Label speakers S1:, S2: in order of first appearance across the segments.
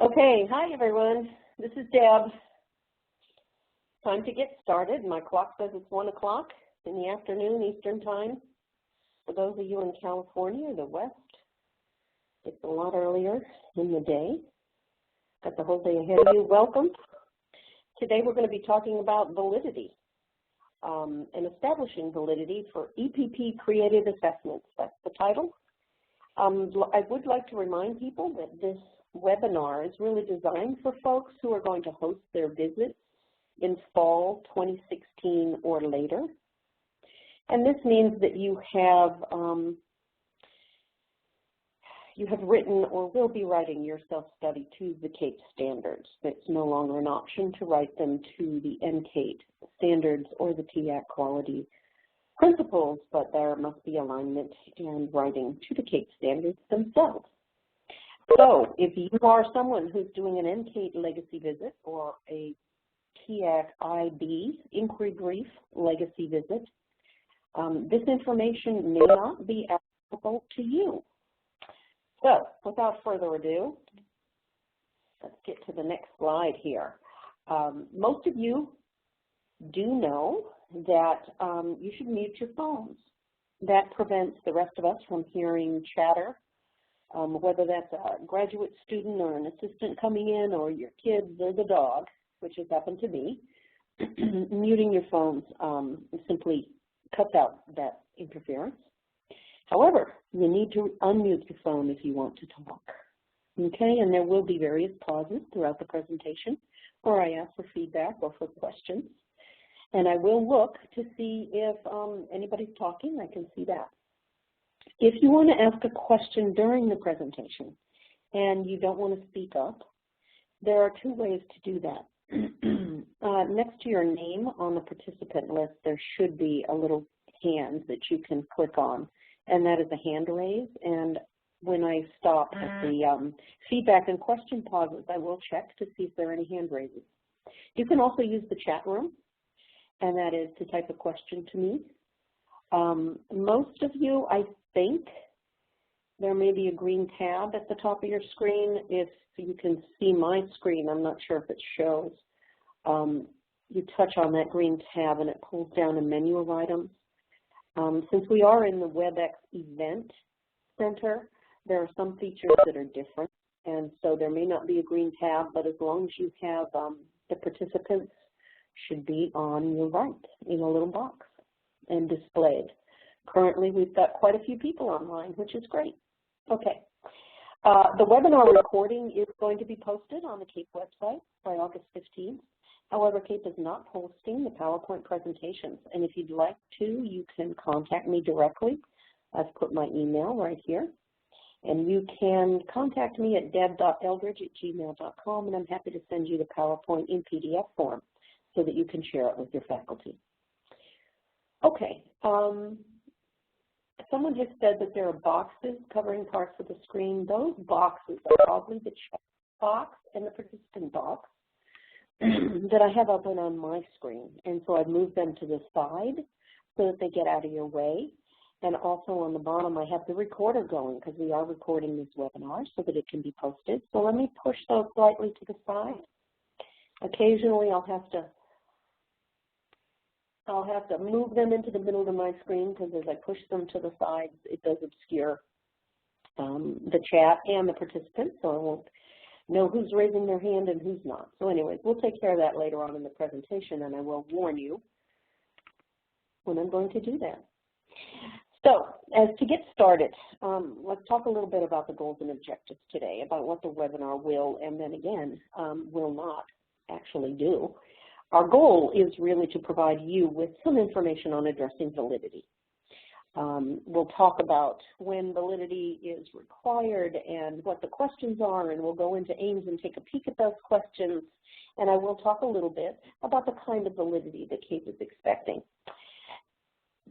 S1: Okay, hi everyone. This is Deb. Time to get started. My clock says it's 1 o'clock in the afternoon Eastern Time. For those of you in California or the West, it's a lot earlier in the day. Got the whole day ahead of you. Welcome. Today we're going to be talking about validity and establishing validity for EPP created assessments. That's the title. I would like to remind people that this webinar is really designed for folks who are going to host their visits in fall 2016 or later. And this means that you have written or will be writing your self-study to the CAPE standards. It's no longer an option to write them to the NCAPE standards or the TAC quality principles, but there must be alignment and writing to the CAPE standards themselves. So if you are someone who's doing an NCAPE legacy visit or a TAC IB inquiry brief legacy visit, this information may not be applicable to you. So without further ado, let's get to the next slide here. Most of you do know that you should mute your phones. That prevents the rest of us from hearing chatter, whether that's a graduate student or an assistant coming in or your kids or the dog, which has happened to me. Muting your phones simply cuts out that interference. However, you need to unmute your phone if you want to talk. Okay, and there will be various pauses throughout the presentation where I ask for feedback or for questions. And I will look to see if anybody's talking. I can see that. If you want to ask a question during the presentation and you don't want to speak up, there are two ways to do that. Next to your name on the participant list, there should be a little hand that you can click on, and that is a hand raise. And when I stop at the feedback and question pauses, I will check to see if there are any hand raises. You can also use the chat room, and that is to type a question to me. Most of you, I think, there may be a green tab at the top of your screen. If you can see my screen, I'm not sure if it shows. You touch on that green tab and it pulls down a menu of items. Since we are in the WebEx event center, there are some features that are different, and so there may not be a green tab, but as long as you have the participants should be on your right in a little box and displayed. Currently, we've got quite a few people online, which is great. Okay. The webinar recording is going to be posted on the CAPE website by August 15th. However, CAPE is not posting the PowerPoint presentations, and if you'd like to, you can contact me directly. I've put my email right here, and you can contact me at deb.eldridge@gmail.com, and I'm happy to send you the PowerPoint in PDF form so that you can share it with your faculty. Okay. Someone has said that there are boxes covering parts of the screen. Those boxes are probably the chat box and the participant box that I have open on my screen. And so I've moved them to the side so that they get out of your way. And also on the bottom, I have the recorder going because we are recording this webinar so that it can be posted. So let me push those slightly to the side. Occasionally, I'll have to move them into the middle of my screen because as I push them to the sides, it does obscure the chat and the participants, so I won't know who's raising their hand and who's not. So anyways, we'll take care of that later on in the presentation, and I will warn you when I'm going to do that. So as to get started, let's talk a little bit about the goals and objectives today, about what the webinar will and then again will not actually do. Our goal is really to provide you with some information on addressing validity. We'll talk about when validity is required and what the questions are, and we'll go into aims and take a peek at those questions. And I will talk a little bit about the kind of validity that CAPE is expecting.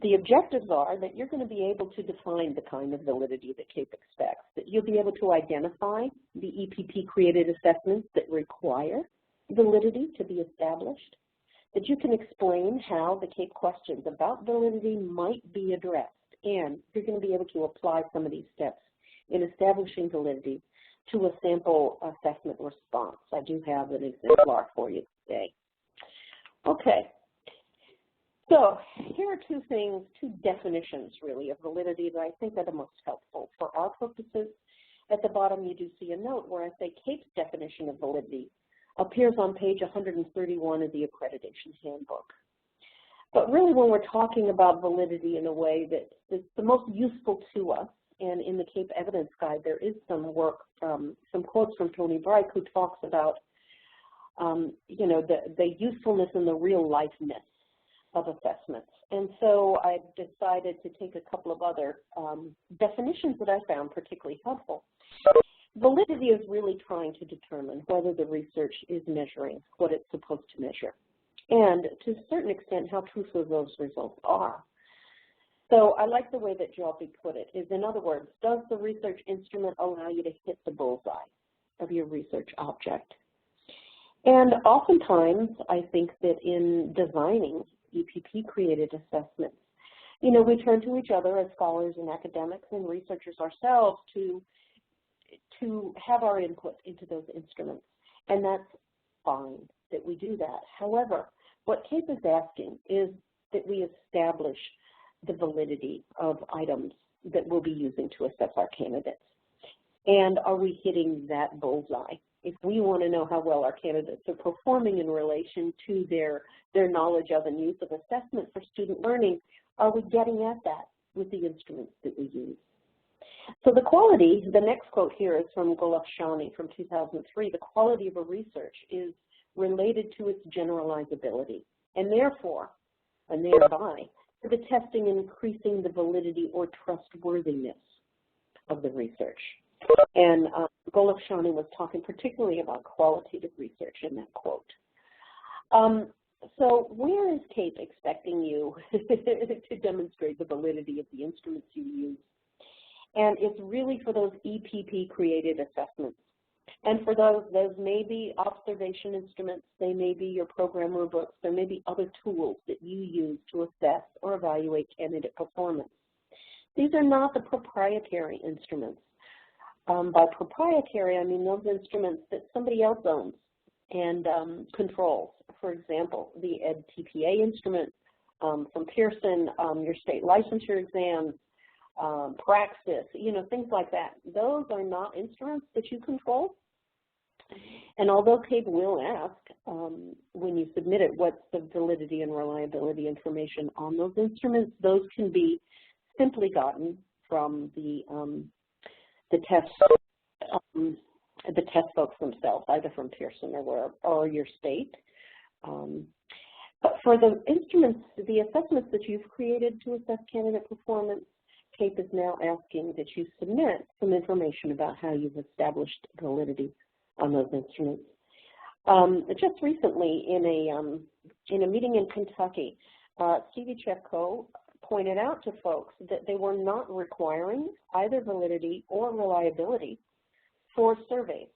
S1: The objectives are that you're going to be able to define the kind of validity that CAPE expects, that you'll be able to identify the EPP created assessments that require validity to be established, that you can explain how the CAPE questions about validity might be addressed, and you're going to be able to apply some of these steps in establishing validity to a sample assessment response. I do have an exemplar for you today. Okay, so here are two definitions really of validity that I think are the most helpful for our purposes. At the bottom you do see a note where I say CAPE's definition of validity appears on page 131 of the accreditation handbook. But really when we're talking about validity in a way that is the most useful to us, and in the CAPE evidence guide there is some work, some quotes from Tony Bright who talks about you know, the usefulness and the real lifeness of assessments. And so I decided to take a couple of other definitions that I found particularly helpful. Validity is really trying to determine whether the research is measuring what it's supposed to measure, and to a certain extent how truthful those results are. So I like the way that Jalpi put it, is in other words, does the research instrument allow you to hit the bullseye of your research object? And oftentimes I think that in designing EPP-created assessments, you know, we turn to each other as scholars and academics and researchers ourselves to have our input into those instruments, and that's fine that we do that. However, what CAPE is asking is that we establish the validity of items that we'll be using to assess our candidates. And are we hitting that bullseye? If we want to know how well our candidates are performing in relation to their knowledge of and use of assessment for student learning, are we getting at that with the instruments that we use? So the quality, the next quote here is from Golub Shani from 2003, the quality of a research is related to its generalizability, and therefore, and thereby, to the testing increasing the validity or trustworthiness of the research. And Golub Shani was talking particularly about qualitative research in that quote. So where is CAPE expecting you to demonstrate the validity of the instruments you use? And it's really for those EPP-created assessments. And for those may be observation instruments, they may be your program rubrics, there may be other tools that you use to assess or evaluate candidate performance. These are not the proprietary instruments. By proprietary, I mean those instruments that somebody else owns and controls. For example, the EdTPA instrument from Pearson, your state licensure exams, Praxis, you know, things like that. Those are not instruments that you control. And although CAPE will ask when you submit it what's the validity and reliability information on those instruments, those can be simply gotten from the test folks themselves, either from Pearson or your state. But for the instruments, the assessments that you've created to assess candidate performance, CAPE is now asking that you submit some information about how you've established validity on those instruments. Just recently, in a meeting in Kentucky, Stevie Chefko pointed out to folks that they were not requiring either validity or reliability for surveys,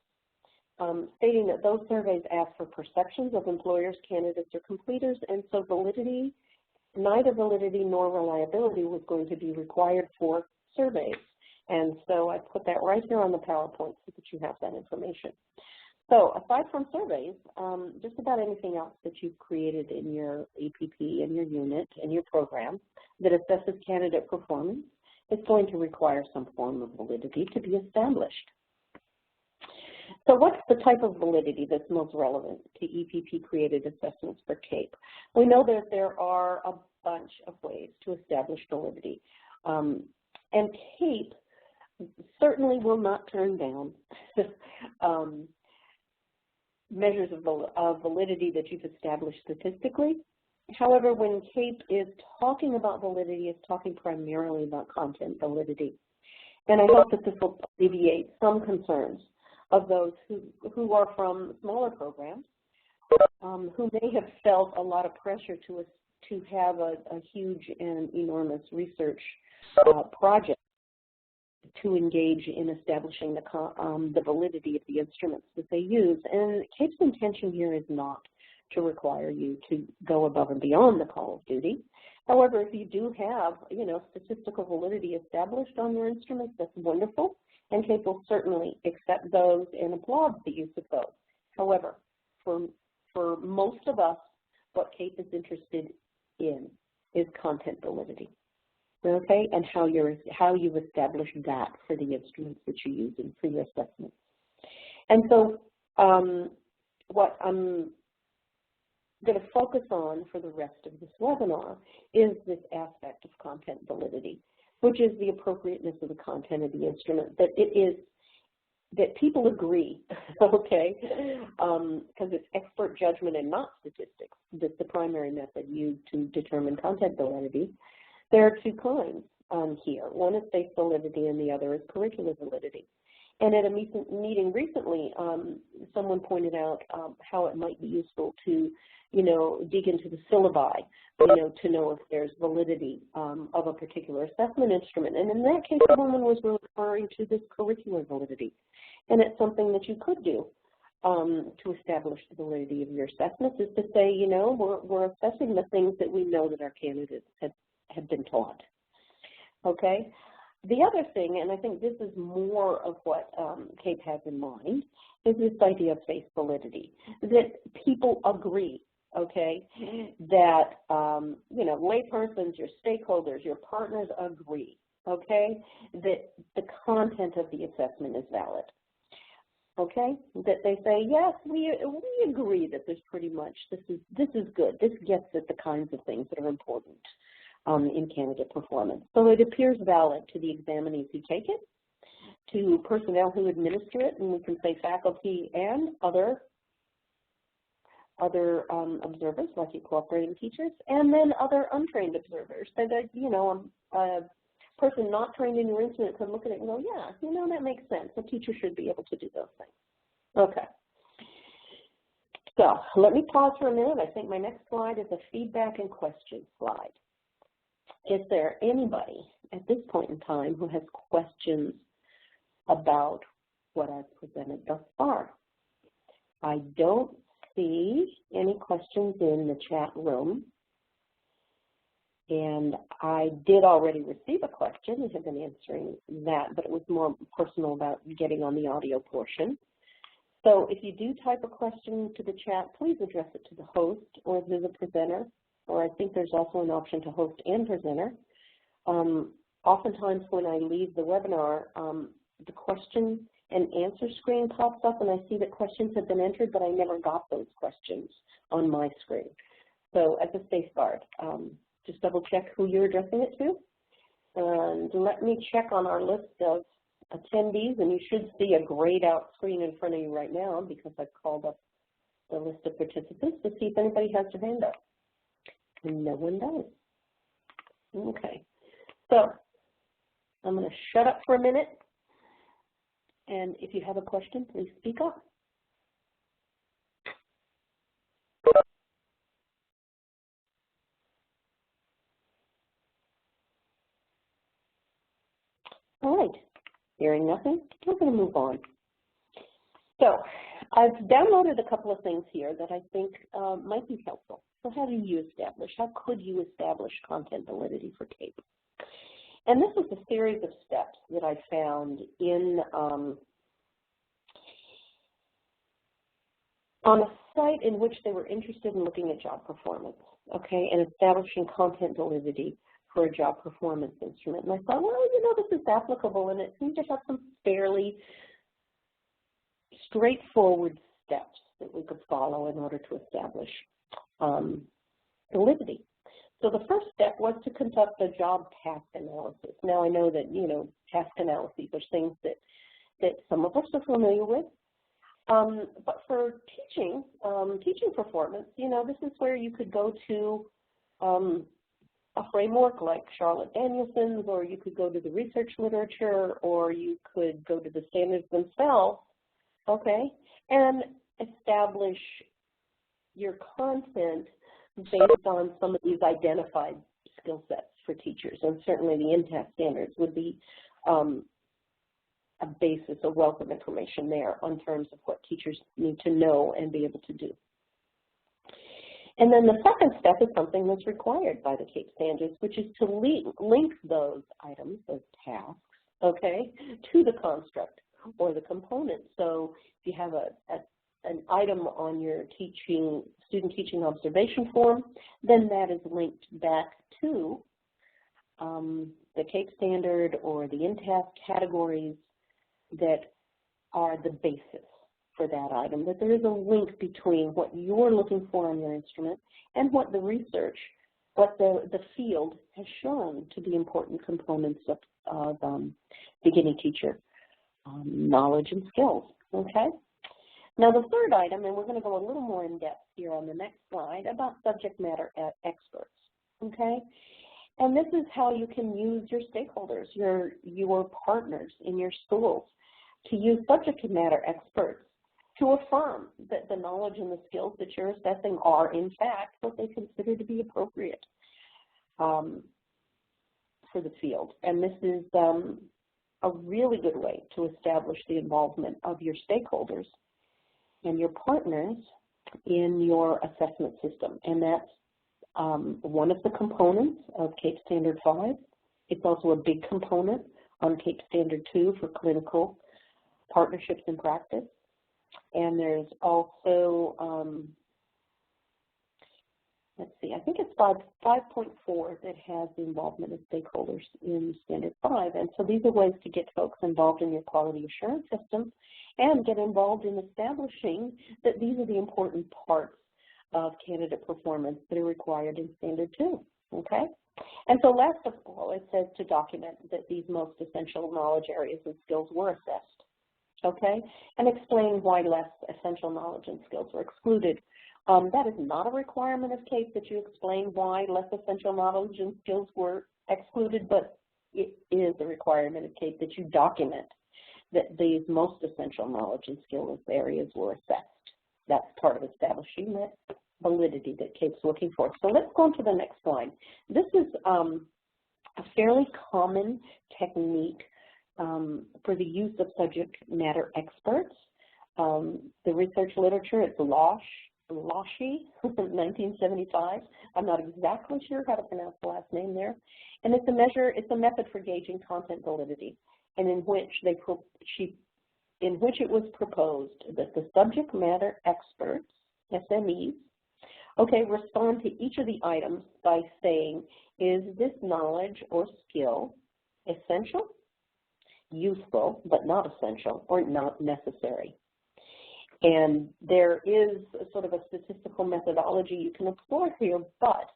S1: stating that those surveys ask for perceptions of employers, candidates, or completers, and so validity, neither validity nor reliability was going to be required for surveys. And so I put that right here on the PowerPoint so that you have that information. So aside from surveys, just about anything else that you've created in your APP, in your unit, in your program that assesses candidate performance is going to require some form of validity to be established. So what's the type of validity that's most relevant to EPP-created assessments for CAPE? We know that there are a bunch of ways to establish validity. And CAPE certainly will not turn down measures of validity that you've established statistically. However, when CAPE is talking about validity, it's talking primarily about content validity. And I hope that this will alleviate some concerns of those who are from smaller programs, who may have felt a lot of pressure to have a huge and enormous research project to engage in establishing the validity of the instruments that they use. And CAPE's intention here is not to require you to go above and beyond the call of duty. However, if you do have, statistical validity established on your instruments, that's wonderful. And CAPE will certainly accept those and applaud the use of those. However, for most of us, what CAPE is interested in is content validity, okay, and how you establish that for the instruments that you're using for your assessment. And so what I'm going to focus on for the rest of this webinar is this aspect of content validity, which is the appropriateness of the content of the instrument, that people agree, okay, because it's expert judgment and not statistics. That's the primary method used to determine content validity. There are two kinds here. One is space validity and the other is curricular validity. And at a meeting recently, someone pointed out how it might be useful to, dig into the syllabi, to know if there's validity of a particular assessment instrument. And in that case, the woman was referring to this curricular validity. And it's something that you could do to establish the validity of your assessments, is to say, we're assessing the things that we know that our candidates have been taught. Okay? The other thing, and I think this is more of what CAPE has in mind, is this idea of face validity, that people agree, okay, that, laypersons, your stakeholders, your partners agree, okay, that the content of the assessment is valid, okay, that they say, yes, we agree that there's pretty much, this is good, this gets at the kinds of things that are important in candidate performance. So it appears valid to the examinees who take it, to personnel who administer it, and we can say faculty and other observers, like your cooperating teachers, and then other untrained observers. So that, a person not trained in your instrument could look at it and go, yeah, that makes sense. A teacher should be able to do those things. Okay. So let me pause for a minute. I think my next slide is a feedback and question slide. Is there anybody at this point in time who has questions about what I've presented thus far? I don't see any questions in the chat room. And I did already receive a question. I have been answering that, but it was more personal about getting on the audio portion. So if you do type a question to the chat, please address it to the host or to the presenter. Or I think there's also an option to host and presenter. Oftentimes when I leave the webinar, the question and answer screen pops up and I see that questions have been entered, but I never got those questions on my screen. So as a safeguard, just double check who you're addressing it to. And let me check on our list of attendees, and you should see a grayed out screen in front of you right now because I've called up the list of participants to see if anybody has their hand up. And no one does. Okay, so I'm going to shut up for a minute, and if you have a question, please speak up. All right, hearing nothing, we're going to move on. So I've downloaded a couple of things here that I think might be helpful. So how could you establish content validity for CAPE? And this is a series of steps that I found in on a site in which they were interested in looking at job performance, okay, and establishing content validity for a job performance instrument. And I thought, well, this is applicable, and it seemed to have some fairly straightforward steps that we could follow in order to establish validity. So the first step was to conduct a job task analysis. Now I know that, task analyses are things that some of us are familiar with. But for teaching performance, this is where you could go to a framework like Charlotte Danielson's, or you could go to the research literature, or you could go to the standards themselves, okay, and establish your content based on some of these identified skill sets for teachers. And certainly the INTAS standards would be a basis, a wealth of information there on terms of what teachers need to know and be able to do. And then the second step is something that's required by the CAPE standards, which is to link those items, those tasks, okay, to the construct or the component. So if you have an item on your student teaching observation form, then that is linked back to the CAPE standard or the in-task categories that are the basis for that item, that there is a link between what you're looking for on your instrument and what the research, what the field has shown to be important components of beginning teacher knowledge and skills, okay? Now the third item, and we're going to go a little more in depth here on the next slide, about subject matter experts, okay? And this is how you can use your stakeholders, your partners in your schools, to use subject matter experts to affirm that the knowledge and the skills that you're assessing are, in fact, what they consider to be appropriate for the field. And this is a really good way to establish the involvement of your stakeholders and your partners in your assessment system. And that's one of the components of CAPE Standard 5. It's also a big component on CAPE Standard 2 for clinical partnerships in practice. And there's also, let's see, I think it's 5.4 that has the involvement of stakeholders in Standard 5. And so these are ways to get folks involved in your quality assurance system and get involved in establishing that these are the important parts of candidate performance that are required in Standard 2, okay? And so last of all, it says to document that these most essential knowledge areas and skills were assessed, okay? And explain why less essential knowledge and skills were excluded. That is not a requirement of CAPE that you explain why less essential knowledge and skills were excluded, but it is a requirement of CAPE that you document that these most essential knowledge and skills areas were assessed. That's part of establishing that validity that CAPE's looking for. So let's go on to the next slide. This is a fairly common technique for the use of subject matter experts. The research literature, it's Lashy, 1975. I'm not exactly sure how to pronounce the last name there. And it's a method for gauging content validity, and in which it was proposed that the subject matter experts, SMEs, okay, respond to each of the items by saying, is this knowledge or skill essential, useful, but not essential, or not necessary? And there is a sort of a statistical methodology you can explore here, but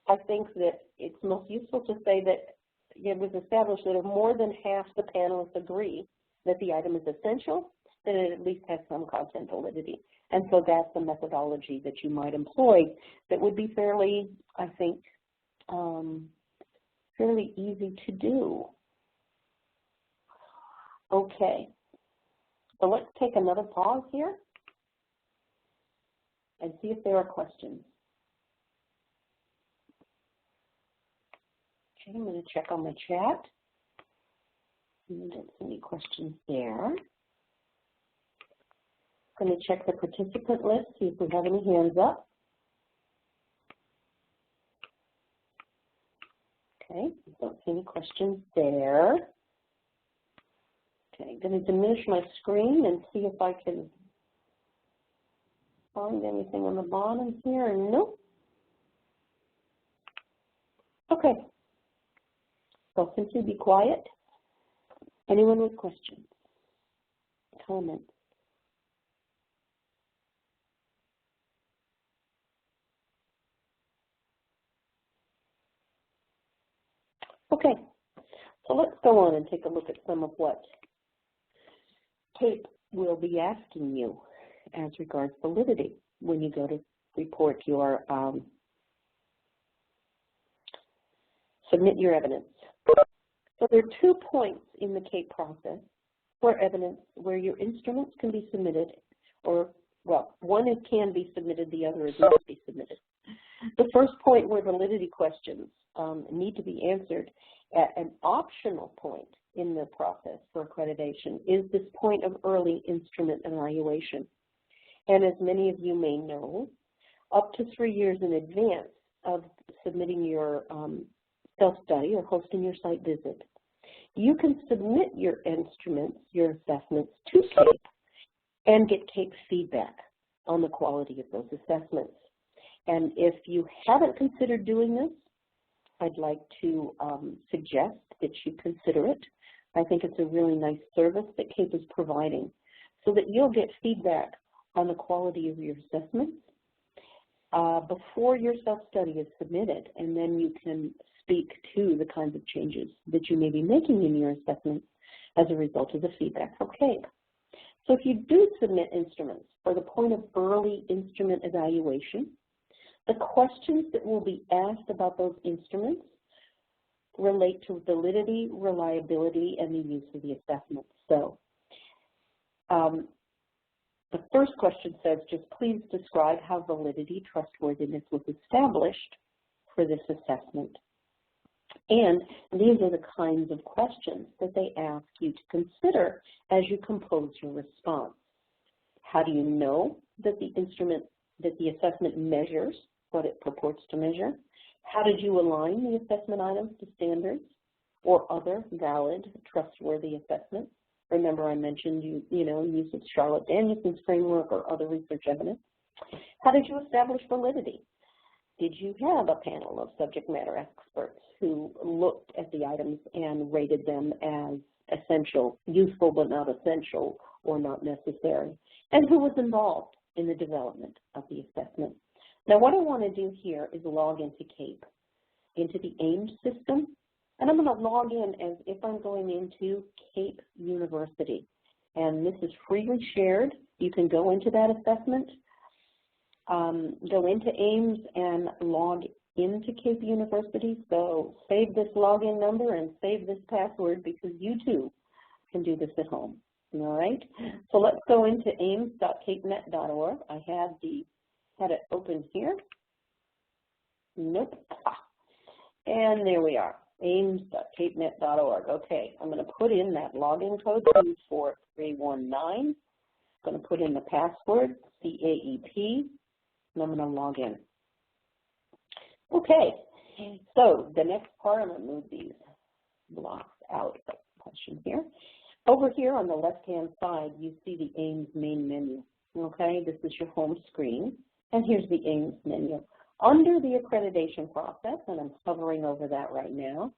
S1: I think that it's most useful to say that it was established that if more than half the panelists agree that the item is essential, then it at least has some content validity. And so that's the methodology that you might employ that would be fairly, I think, fairly easy to do. Okay, so let's take another pause here and see if there are questions. Okay, I'm going to check on my chat. I don't see any questions there. I'm going to check the participant list, see if we have any hands up. Okay, don't see any questions there. Okay, I'm going to diminish my screen and see if I can find anything on the bottom here. Nope. Okay. So I'll simply be quiet. Anyone with questions, comments? Okay, so let's go on and take a look at some of what CAPE will be asking you as regards validity when you go to report your, submit your evidence. So there are 2 points in the CAPE process where your instruments can be submitted, or, well, one is can be submitted, the other is must be submitted. The first point where validity questions need to be answered at an optional point in the process for accreditation is this point of early instrument evaluation. And as many of you may know, up to 3 years in advance of submitting your self-study or hosting your site visit, you can submit your instruments, your assessments to CAPE and get CAPE feedback on the quality of those assessments. And if you haven't considered doing this, I'd like to suggest that you consider it. I think it's a really nice service that CAPE is providing so that you'll get feedback on the quality of your assessments before your self-study is submitted, and then you can speak to the kinds of changes that you may be making in your assessments as a result of the feedback from CAPE. So if you do submit instruments for the point of early instrument evaluation, the questions that will be asked about those instruments relate to validity, reliability, and the use of the assessment. So the first question says, just please describe how validity, trustworthiness was established for this assessment. And these are the kinds of questions that they ask you to consider as you compose your response. How do you know that the assessment measures what it purports to measure? How did you align the assessment items to standards or other valid, trustworthy assessments? Remember I mentioned use of Charlotte Danielson's framework or other research evidence. How did you establish validity? Did you have a panel of subject matter experts who looked at the items and rated them as essential, useful but not essential or not necessary? And who was involved in the development of the assessment? Now what I want to do here is log into CAPE, into the AIMS system, and I'm going to log in as if I'm going into CAPE University. And this is freely shared. You can go into that assessment, go into AIMS and log into CAPE University. So save this login number and save this password because you too can do this at home. All right? So let's go into aims.capenet.org. I had it open here. Nope. And there we are, aims.capenet.org. Okay, I'm going to put in that login code, 24319. I'm going to put in the password, CAEP, and I'm going to log in. Okay, so the next part, I'm going to move these blocks out of the question here. Over here on the left-hand side, you see the AIMS main menu. Okay, this is your home screen, and here's the AIMS menu. Under the accreditation process, and I'm hovering over that right now,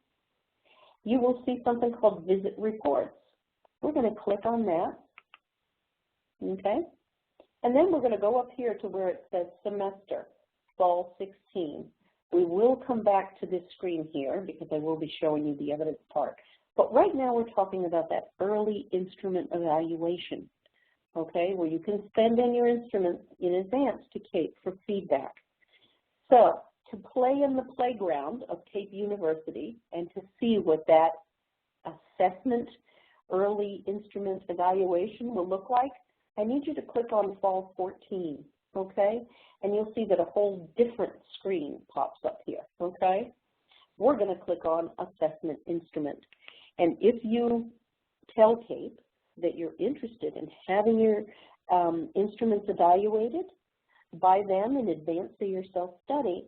S1: you will see something called Visit Reports. We're going to click on that, okay? And then we're going to go up here to where it says Semester, Fall 16. We will come back to this screen here because I will be showing you the evidence part. But right now we're talking about that early instrument evaluation, okay, where you can send in your instruments in advance to CAPE for feedback. So to play in the playground of CAPE University and to see what that assessment early instrument evaluation will look like, I need you to click on Fall 14, okay? And you'll see that a whole different screen pops up here, okay? We're going to click on Assessment Instrument. And if you tell CAPE that you're interested in having your instruments evaluated by them in advance of your self-study,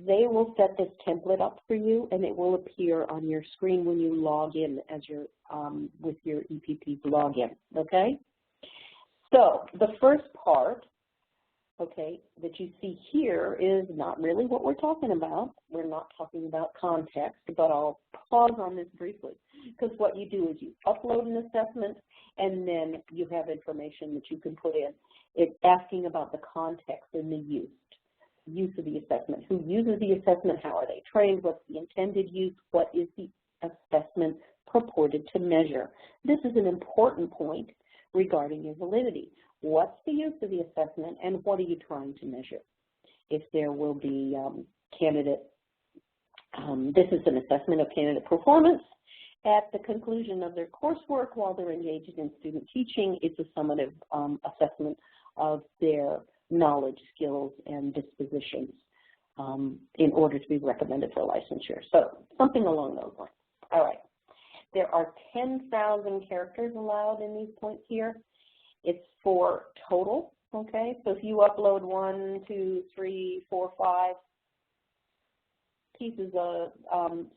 S1: they will set this template up for you, and it will appear on your screen when you log in as your with your EPP's login. Okay. So the first part, okay, that you see here is not really what we're talking about. We're not talking about context, but I'll pause on this briefly because what you do is you upload an assessment and then you have information that you can put in. It's asking about the context and the use of the assessment. Who uses the assessment? How are they trained? What's the intended use? What is the assessment purported to measure? This is an important point regarding your validity. What's the use of the assessment and what are you trying to measure? If there will be this is an assessment of candidate performance. At the conclusion of their coursework while they're engaged in student teaching, it's a summative assessment of their knowledge, skills, and dispositions in order to be recommended for licensure. So something along those lines. All right. There are 10,000 characters allowed in these points here. It's for total, okay? So if you upload 1, 2, 3, 4, 5, pieces of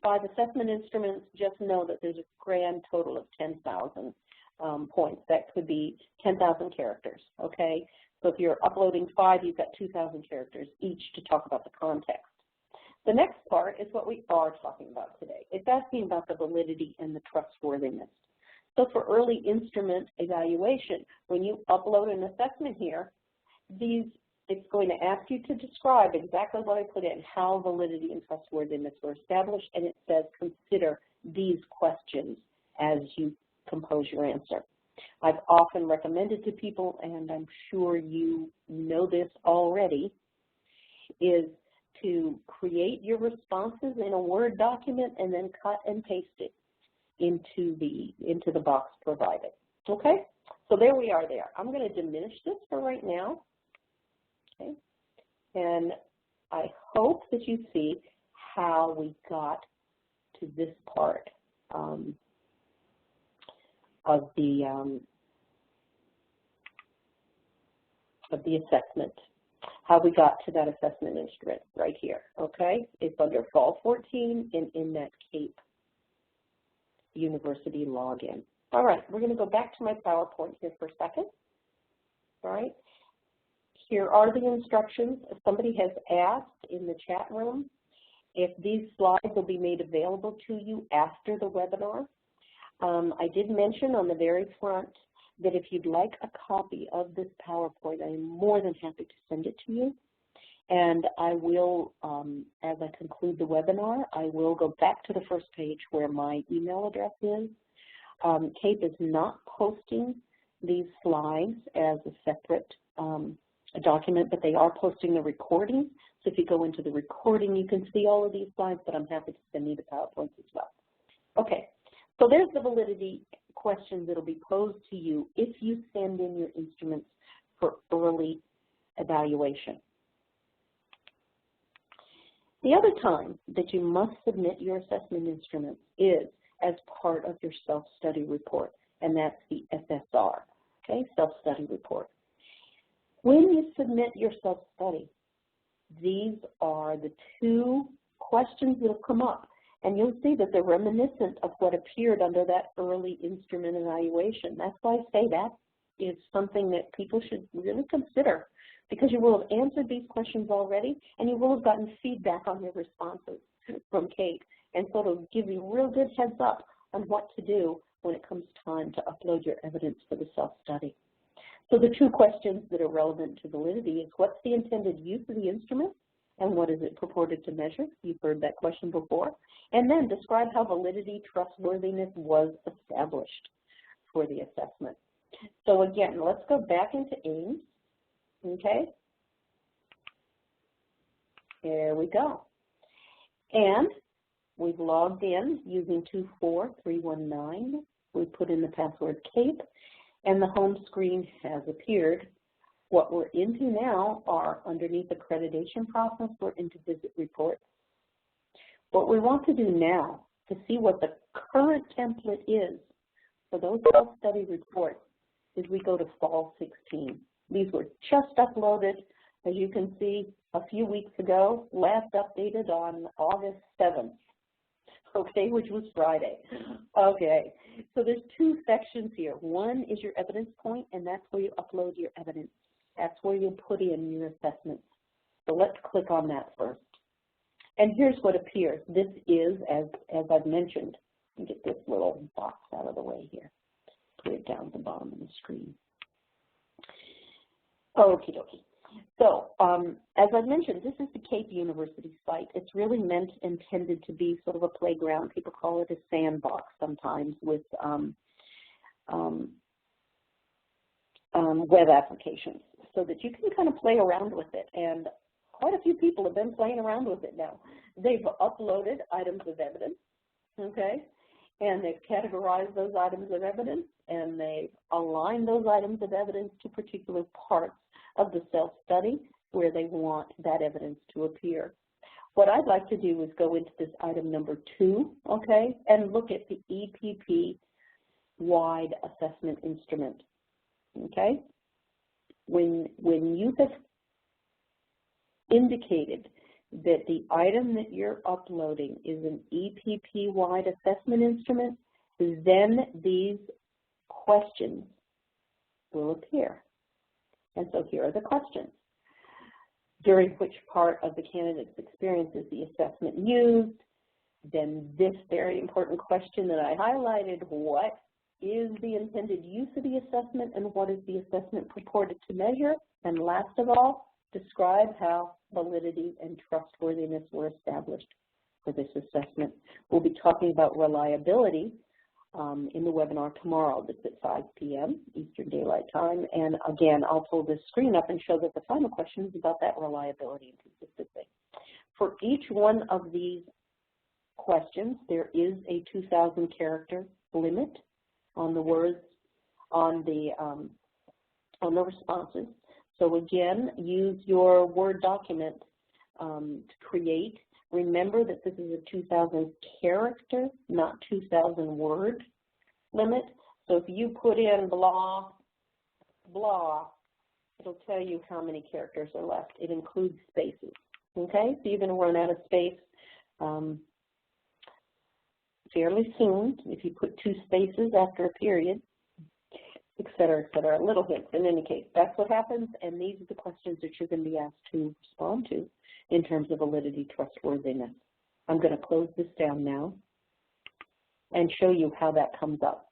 S1: 5 assessment instruments, just know that there's a grand total of 10,000 points. That could be 10,000 characters, okay? So if you're uploading 5, you've got 2,000 characters each to talk about the context. The next part is what we are talking about today. It's asking about the validity and the trustworthiness. So for early instrument evaluation, when you upload an assessment here, it's going to ask you to describe exactly what I put in, how validity and trustworthiness were established, and it says consider these questions as you compose your answer. I've often recommended to people, and I'm sure you know this already, is to create your responses in a Word document and then cut and paste it into the box provided. Okay? So there we are there. I'm going to diminish this for right now. Okay? And I hope that you see how we got to this part of the assessment, how we got to that assessment instrument right here, okay? It's under Fall 14 and in that CAPE University login. All right, we're going to go back to my PowerPoint here for a second. All right, here are the instructions. Somebody has asked in the chat room if these slides will be made available to you after the webinar. I did mention on the very front that if you'd like a copy of this PowerPoint, I am more than happy to send it to you. And I will, as I conclude the webinar, I will go back to the first page where my email address is. CAPE is not posting these slides as a separate document, but they are posting the recording. So if you go into the recording, you can see all of these slides, but I'm happy to send you the PowerPoints as well. Okay, so there's the validity questions that will be posed to you if you send in your instruments for early evaluation. The other time that you must submit your assessment instruments is as part of your self-study report, and that's the SSR, okay, self-study report. When you submit your self-study, these are the 2 questions that will come up, and you'll see that they're reminiscent of what appeared under that early instrument evaluation. That's why I say that is something that people should really consider, because you will have answered these questions already, and you will have gotten feedback on your responses from CAPE, and so it'll give you a real good heads up on what to do when it comes time to upload your evidence for the self-study. So the 2 questions that are relevant to validity is what's the intended use of the instrument, and what is it purported to measure? You've heard that question before. And then describe how validity, trustworthiness was established for the assessment. So again, let's go back into AIMS. Okay, there we go. And we've logged in using 24319. We put in the password CAPE, and the home screen has appeared. What we're into now are underneath accreditation process, we're into visit reports. What we want to do now to see what the current template is for those self-study reports is we go to Fall 16. These were just uploaded, as you can see, a few weeks ago, last updated on August 7th, okay, which was Friday. Okay, so there's 2 sections here. One is your evidence point, and that's where you upload your evidence. That's where you put in your assessments. So let's click on that first. And here's what appears. This is, as I've mentioned, let me get this little box out of the way here. Put it down at the bottom of the screen. Okie dokie. So, as I've mentioned, this is the CAPE University site. It's really intended to be sort of a playground. People call it a sandbox sometimes with web applications, so that you can kind of play around with it. And quite a few people have been playing around with it now. They've uploaded items of evidence, okay, and they've categorized those items of evidence, and they've aligned those items of evidence to particular parts of the self-study where they want that evidence to appear. What I'd like to do is go into this item number 2, okay, and look at the EPP-wide assessment instrument, okay? When you have indicated that the item that you're uploading is an EPP-wide assessment instrument, then these questions will appear. And so here are the questions. During which part of the candidate's experience is the assessment used? Then this very important question that I highlighted, what is the intended use of the assessment and what is the assessment purported to measure? And last of all, describe how validity and trustworthiness were established for this assessment. We'll be talking about reliability in the webinar tomorrow. That's at 5 p.m. Eastern Daylight Time. And again, I'll pull this screen up and show that the final question is about that reliability and consistency. For each one of these questions, there is a 2,000 character limit on the words, on the responses. So again, use your Word document to create. Remember that this is a 2,000 character, not 2,000 word limit. So if you put in blah, blah, it'll tell you how many characters are left. It includes spaces, okay? So you're going to run out of space fairly soon if you put 2 spaces after a period, et cetera, et cetera. Little hints. In any case, that's what happens, and these are the questions that you're going to be asked to respond to in terms of validity, trustworthiness. I'm going to close this down now and show you how that comes up.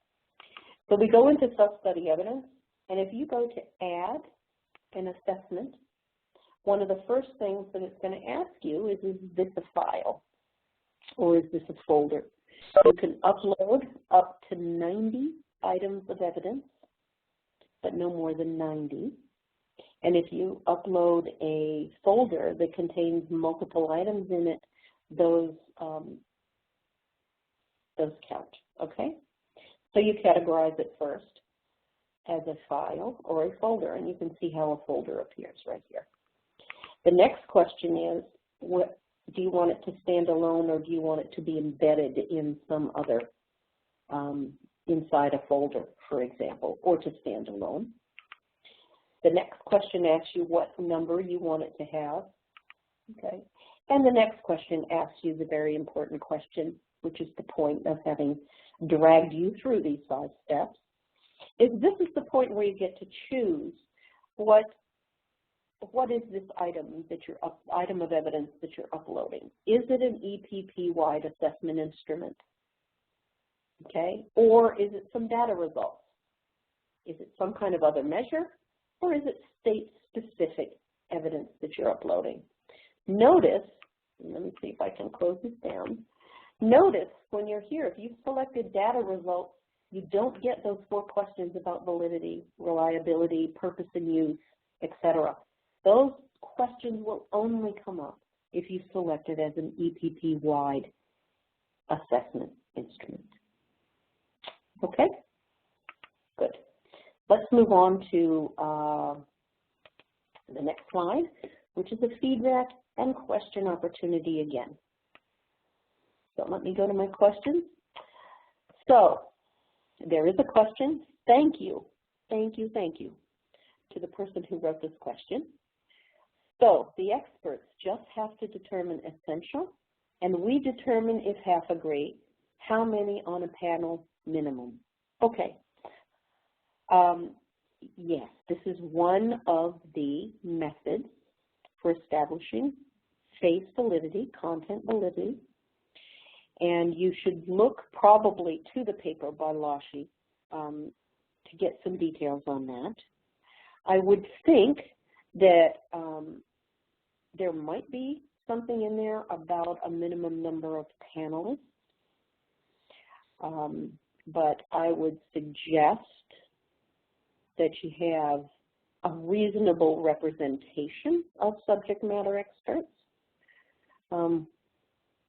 S1: So we go into self-study evidence, and if you go to add an assessment, one of the first things that it's going to ask you is this a file or is this a folder? You can upload up to 90 items of evidence, but no more than 90. And if you upload a folder that contains multiple items in it, those count, okay? So you categorize it first as a file or a folder, and you can see how a folder appears right here. The next question is, what do you want it to stand alone, or do you want it to be embedded in some other, inside a folder, for example, or to stand alone? The next question asks you what number you want it to have, okay? And the next question asks you the very important question, which is the point of having dragged you through these 5 steps, is this is the point where you get to choose what is this item of evidence that you're uploading? Is it an EPP-wide assessment instrument, okay? Or is it some data results? Is it some kind of other measure? Or is it state-specific evidence that you're uploading? Notice, let me see if I can close this down. Notice when you're here, if you've selected data results, you don't get those 4 questions about validity, reliability, purpose and use, etc. Those questions will only come up if you select it as an EPP-wide assessment instrument. Okay? Good. Let's move on to the next slide, which is a feedback and question opportunity again. So let me go to my questions. So there is a question. Thank you to the person who wrote this question. So the experts just have to determine essential, and we determine if half agree, how many on a panel minimum. Okay. Yes, this is one of the methods for establishing face validity, content validity, and you should look probably to the paper by Lashy to get some details on that. I would think that there might be something in there about a minimum number of panelists, but I would suggest that you have a reasonable representation of subject matter experts,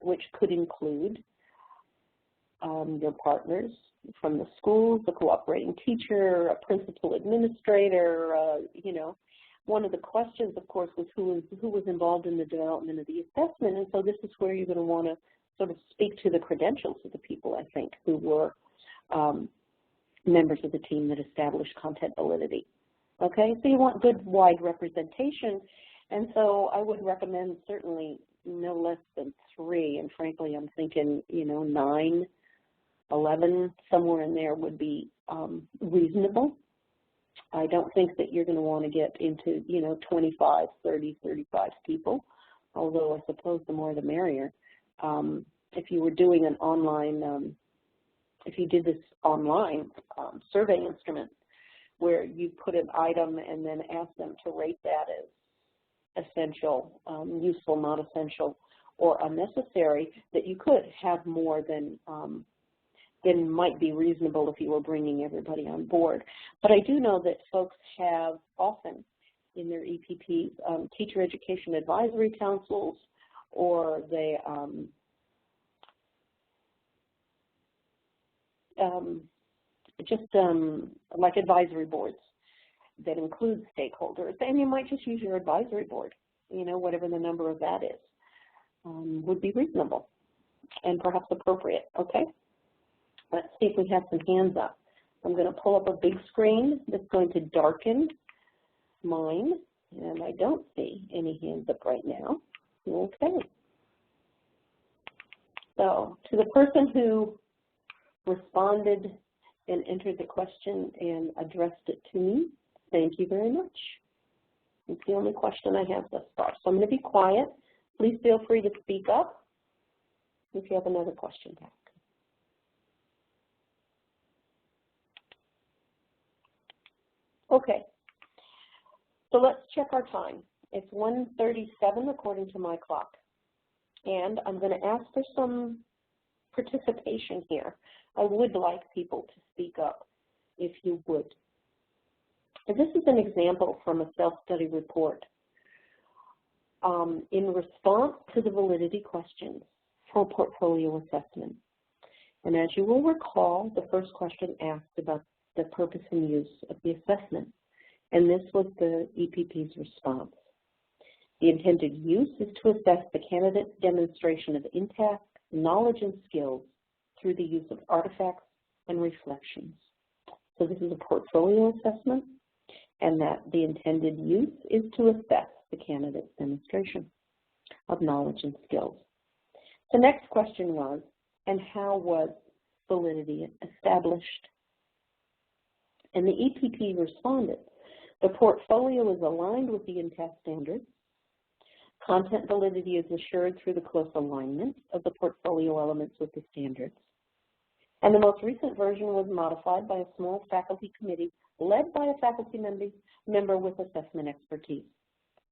S1: which could include your partners from the schools, a cooperating teacher, a principal administrator. You know, one of the questions, of course, was who was involved in the development of the assessment, and so this is where you're going to want to sort of speak to the credentials of the people, I think, who were members of the team that established content validity. Okay, so you want good wide representation, and so I would recommend certainly no less than 3, and frankly, I'm thinking, 9, 11, somewhere in there would be reasonable. I don't think that you're going to want to get into, 25, 30, 35 people, although I suppose the more the merrier. If you were doing an online, if you did this online survey instrument where you put an item and then ask them to rate that as essential, useful, not essential, or unnecessary, that you could have more than might be reasonable if you were bringing everybody on board. But I do know that folks have often in their EPPs teacher education advisory councils, or they like advisory boards that include stakeholders, and you might just use your advisory board, whatever the number of that is, would be reasonable and perhaps appropriate. Okay, let's see if we have some hands up. I'm going to pull up a big screen that's going to darken mine, and I don't see any hands up right now. Okay, so to the person who responded and entered the question and addressed it to me, thank you very much. It's the only question I have thus far. So I'm going to be quiet. Please feel free to speak up if you have another question back. Okay, so let's check our time. It's 1:37 according to my clock. And I'm going to ask for some participation here. I would like people to speak up, if you would. And this is an example from a self-study report in response to the validity questions for portfolio assessment. And as you will recall, the first question asked about the purpose and use of the assessment. And this was the EPP's response. The intended use is to assess the candidate's demonstration of in-task knowledge and skills through the use of artifacts and reflections. So this is a portfolio assessment, and that the intended use is to assess the candidate's demonstration of knowledge and skills. The next question was, and how was validity established? And the EPP responded, the portfolio is aligned with the in-task standards. Content validity is assured through the close alignment of the portfolio elements with the standards. And the most recent version was modified by a small faculty committee led by a faculty member with assessment expertise.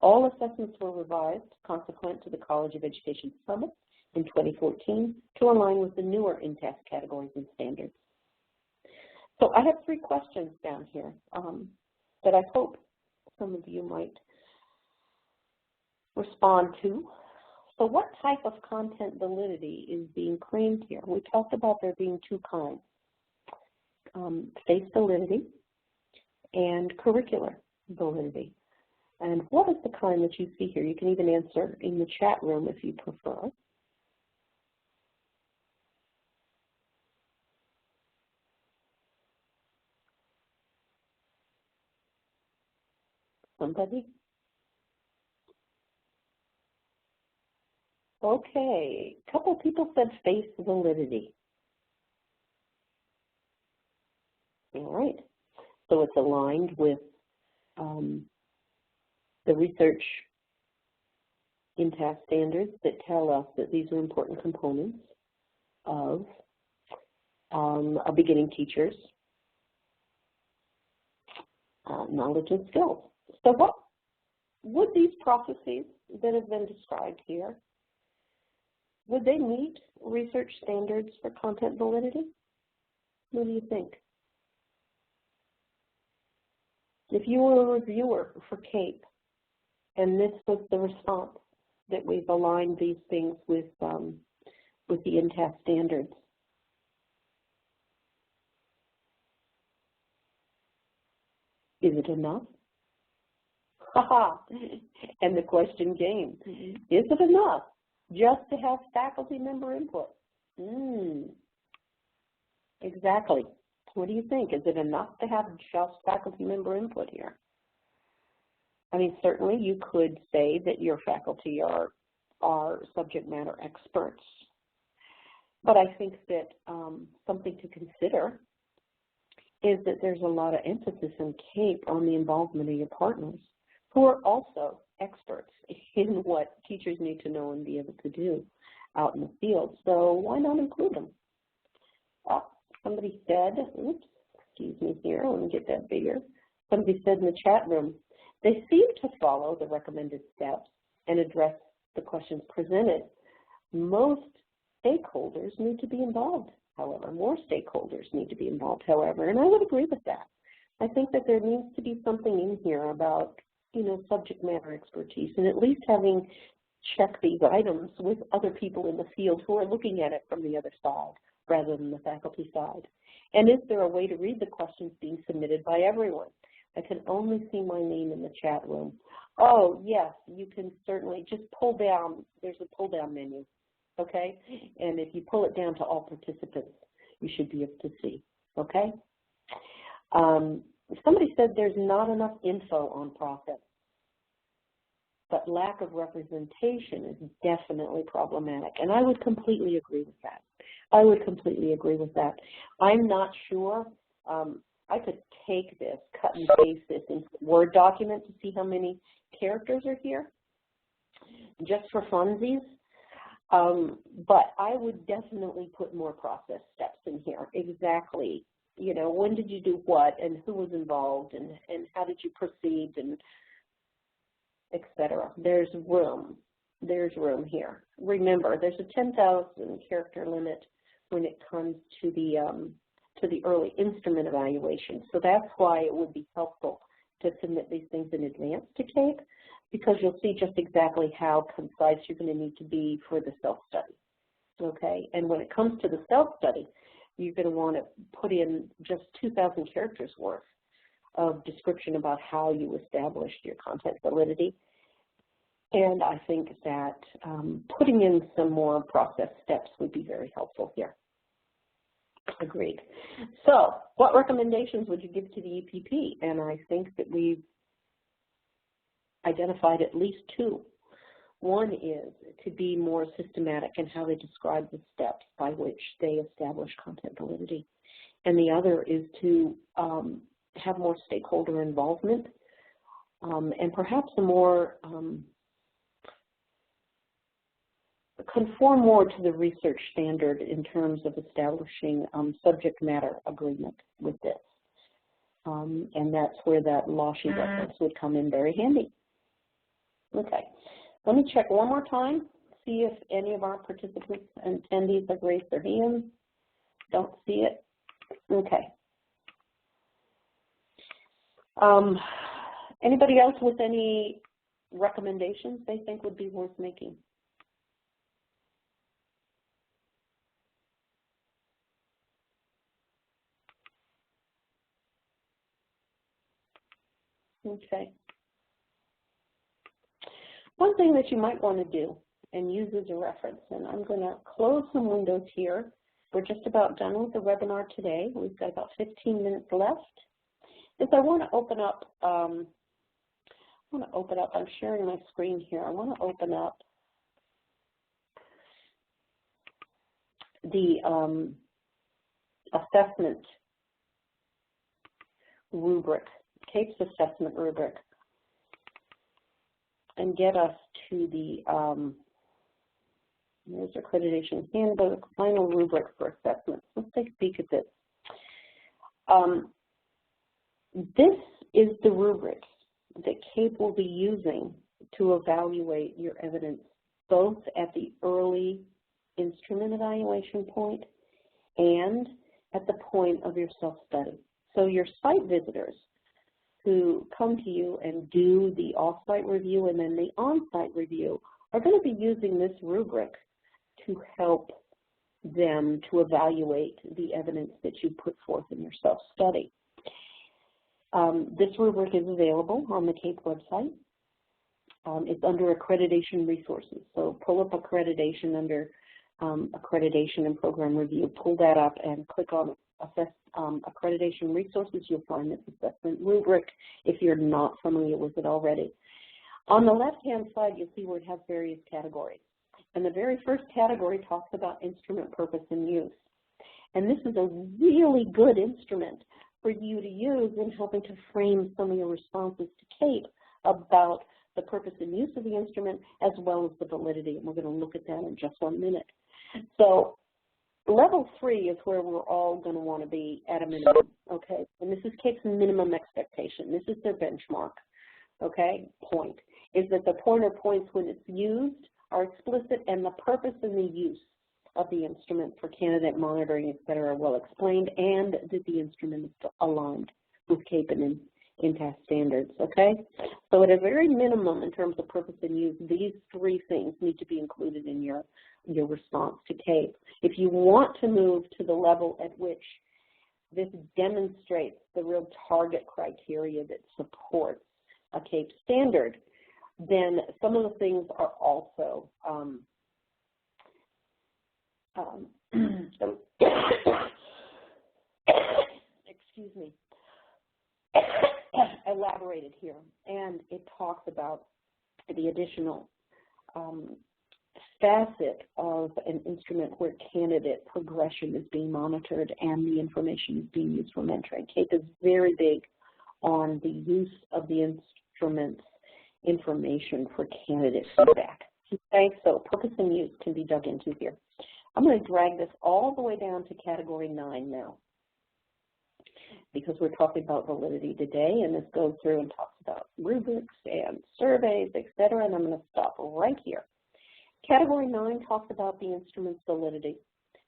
S1: All assessments were revised consequent to the College of Education Summit in 2014 to align with the newer in-task categories and standards. So I have 3 questions down here that I hope some of you might respond to. So what type of content validity is being claimed here? We talked about there being 2 kinds, face validity and curricular validity. And what is the kind that you see here? You can even answer in the chat room if you prefer. Somebody? Okay, a couple people said face validity. All right, so it's aligned with the research in-task standards that tell us that these are important components of a beginning teacher's knowledge and skills. So what would these processes that have been described here, would they meet research standards for content validity? What do you think? If you were a reviewer for CAPE, and this was the response, that we've aligned these things with the in-task standards, is it enough? Haha, and the question came, is it enough just to have faculty member input? Exactly. What do you think? Is it enough to have just faculty member input here? I mean, certainly you could say that your faculty are are subject matter experts. But I think that something to consider is that there's a lot of emphasis in CAPE on the involvement of your partners, who are also experts in what teachers need to know and be able to do out in the field. So why not include them? Oh, somebody said, oops, excuse me here, let me get that bigger. Somebody said in the chat room, they seem to follow the recommended steps and address the questions presented. Most stakeholders need to be involved, however. More stakeholders need to be involved, however, and I would agree with that. I think that there needs to be something in here about, you know, subject matter expertise, and at least having checked these items with other people in the field who are looking at it from the other side rather than the faculty side. And is there a way to read the questions being submitted by everyone? I can only see my name in the chat room. Oh, yes, you can certainly just pull down. There's a pull-down menu, okay? And if you pull it down to all participants, you should be able to see, okay? Somebody said there's not enough info on process, but lack of representation is definitely problematic, and I would completely agree with that. I would completely agree with that. I'm not sure. I could take this, cut and paste this into a Word document to see how many characters are here, just for funsies. But I would definitely put more process steps in here. Exactly, you know, when did you do what, and who was involved, and how did you proceed, and etc. There's room. There's room here. Remember, there's a 10,000 character limit when it comes to the early instrument evaluation. So that's why it would be helpful to submit these things in advance to CAPE, because you'll see just exactly how concise you're going to need to be for the self-study, okay? And when it comes to the self-study, you're going to want to put in just 2,000 characters worth of description about how you established your content validity. And I think that putting in some more process steps would be very helpful here. Agreed. So what recommendations would you give to the EPP? And I think that we've identified at least two. One is to be more systematic in how they describe the steps by which they establish content validity. And the other is to have more stakeholder involvement and perhaps a more conform more to the research standard in terms of establishing subject matter agreement with this. And that's where that Lashy reference would come in very handy. Okay, let me check one more time, see if any of our participants and attendees have raised their hands. Don't see it. Okay. Anybody else with any recommendations they think would be worth making? Okay. One thing that you might want to do and use as a reference, and I'm going to close some windows here. We're just about done with the webinar today. We've got about 15 minutes left. Is I want to open up, I'm sharing my screen here. I want to open up the assessment rubric, CAPE's assessment rubric, and get us to the, there's accreditation handbook, final rubric for assessment. Let's take a peek at this. This is the rubric that CAPE will be using to evaluate your evidence, both at the early instrument evaluation point and at the point of your self-study. So your site visitors who come to you and do the off-site review and then the on-site review are going to be using this rubric to help them to evaluate the evidence that you put forth in your self-study. This rubric is available on the CAPE website. It's under accreditation resources. So pull up accreditation under accreditation and program review. Pull that up and click on accreditation resources. You'll find this assessment rubric if you're not familiar with it already. On the left-hand side, you'll see where it has various categories. And the very first category talks about instrument purpose and use. And this is a really good instrument for you to use in helping to frame some of your responses to CAPE about the purpose and use of the instrument as well as the validity. And we're going to look at that in just 1 minute. So level 3 is where we're all going to want to be at a minimum, okay? And this is CAPE's minimum expectation. This is their benchmark, okay, point, is that the pointer points when it's used are explicit and the purpose and the use of the instrument for candidate monitoring, et cetera, are well explained, and that the instrument is aligned with CAPE and INTAS standards, okay? So at a very minimum in terms of purpose and use, these 3 things need to be included in your response to CAPE. If you want to move to the level at which this demonstrates the real target criteria that supports a CAPE standard, then some of the things are also excuse me, elaborated here, and it talks about the additional facet of an instrument where candidate progression is being monitored and the information is being used for mentoring. CAPE is very big on the use of the instrument's information for candidate feedback. Okay, so purpose and use can be dug into here. I'm going to drag this all the way down to category 9 now, because we're talking about validity today, and this goes through and talks about rubrics and surveys, et cetera, and I'm going to stop right here. Category 9 talks about the instrument's validity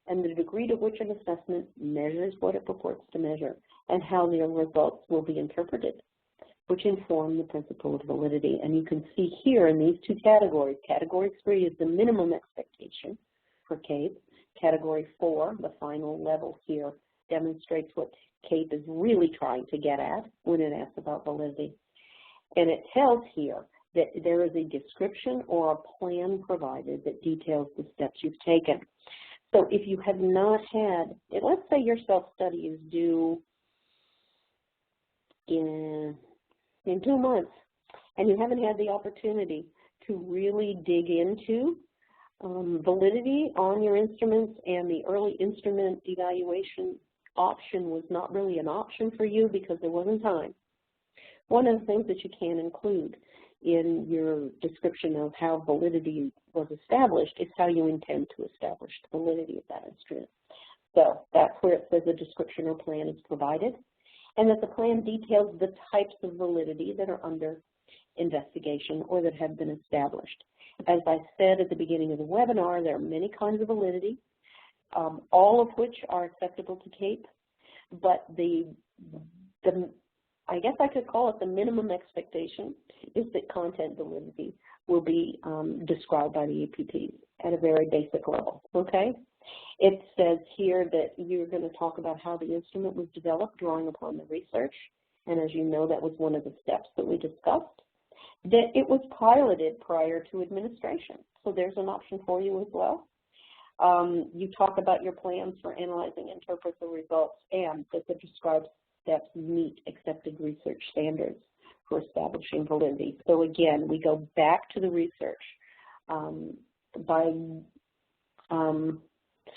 S1: and the degree to which an assessment measures what it purports to measure and how their results will be interpreted, which inform the principle of validity. And you can see here in these 2 categories, category 3 is the minimum expectation for CAPE. Category 4, the final level here, demonstrates what CAPE is really trying to get at when it asks about validity. And it tells here that there is a description or a plan provided that details the steps you've taken. So if you have not had, let's say your self-study is due in 2 months, and you haven't had the opportunity to really dig into validity on your instruments, and the early instrument evaluation option was not really an option for you because there wasn't time. One of the things that you can include in your description of how validity was established is how you intend to establish the validity of that instrument. So that's where it says a description or plan is provided, and that the plan details the types of validity that are under investigation or that have been established. As I said at the beginning of the webinar, there are many kinds of validity, all of which are acceptable to CAPE, but I guess I could call it the minimum expectation is that content validity will be described by the EPPs at a very basic level, okay? It says here that you're going to talk about how the instrument was developed, drawing upon the research, and as you know, that was one of the steps that we discussed, that it was piloted prior to administration, so there's an option for you as well. You talk about your plans for analyzing and interpret the results, and that the described steps meet accepted research standards for establishing validity. So again, we go back to the research by